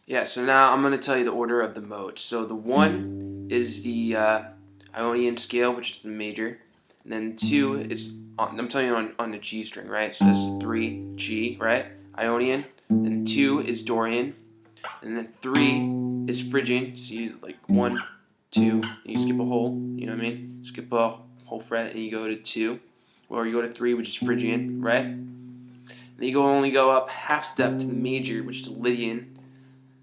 Yeah, so now I'm going to tell you the order of the modes. So the 1 is the Ionian scale, which is the major. And then 2 is, I'm telling you on the G string, right? So that's 3, G, right? Ionian. And 2 is Dorian. And then 3 is Phrygian. So you like 1, 2, and you skip a whole, you know what I mean? Skip a whole fret and you go to 2. Or you go to 3, which is Phrygian, right? And then you only go up half step to the major, which is the Lydian.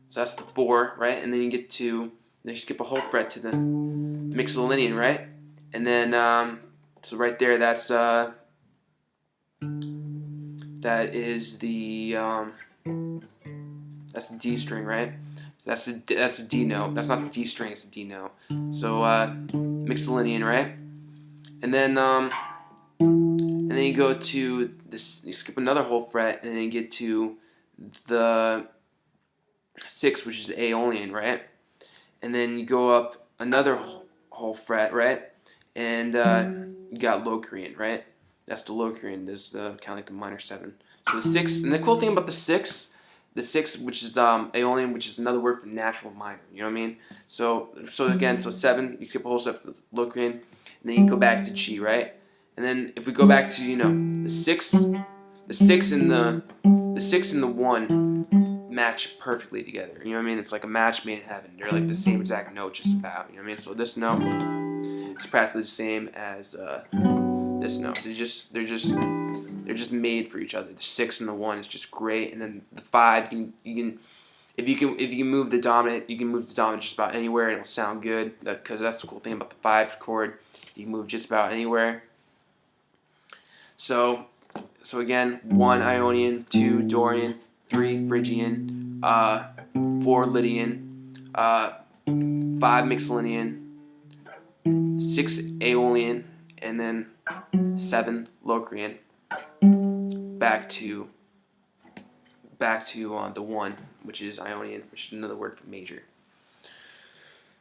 So that's the 4, right? And then you get to, then you skip a whole fret to the Mixolydian, right? And then, so right there, that's that is that's the D string, right? That's a D note. That's not the D string, it's a D note. So Mixolydian, right? And then you go to this. You skip another whole fret, and then you get to the 6, which is Aeolian, right? And then you go up another whole fret, right? And you got Locrian, right? That's the Locrian. This is kind of like the minor 7. So the 6, and the cool thing about the 6, which is Aeolian, which is another word for natural minor. You know what I mean? So again, so 7, you skip a whole step with Locrian, and then you go back to G, right? And then if we go back to the 6 and the 1 match perfectly together. You know what I mean? It's like a match made in heaven. They're like the same exact note, just about. You know what I mean? So this note is practically the same as this note. They're just made for each other. The 6 and the 1 is just great, and then the 5 you can if you can move the dominant, you can move the dominant just about anywhere, and it'll sound good. Because that's the cool thing about the 5 chord. You can move just about anywhere. So again, 1 Ionian, 2 Dorian, 3 Phrygian, 4 Lydian, 5 Mixolydian, 6 Aeolian, and then 7 Locrian. Back to the 1, which is Ionian, which is another word for major.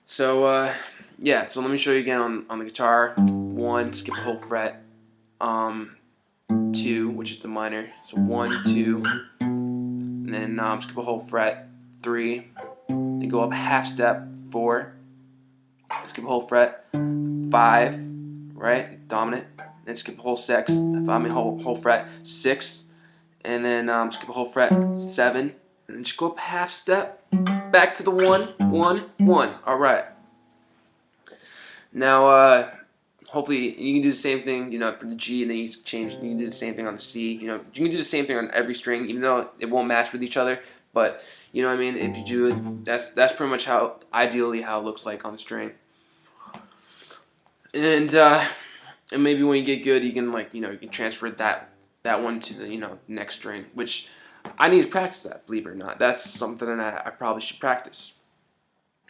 So yeah, so let me show you again on the guitar. 1, skip a whole fret. 2, which is the minor. So 1, 2, and then skip a whole fret. 3, then go up a half step. 4, skip a whole fret. 5, right, dominant. Then skip a whole whole fret. 6, and then skip a whole fret. 7, and then just go up a half step. Back to the 1, 1, 1. All right. Now, hopefully you can do the same thing, for the G, and then you change. You can do the same thing on the C. You can do the same thing on every string, even though it won't match with each other. But you know what I mean. If you do it, that's pretty much ideally how it looks like on the string. And maybe when you get good, you can you can transfer that one to the next string, which I need to practice that. Believe it or not, that's something that I probably should practice.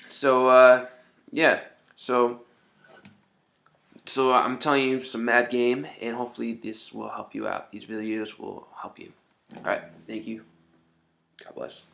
So yeah, so I'm telling you some mad game, and hopefully this will help you out. These videos will help you. All right, thank you. God bless.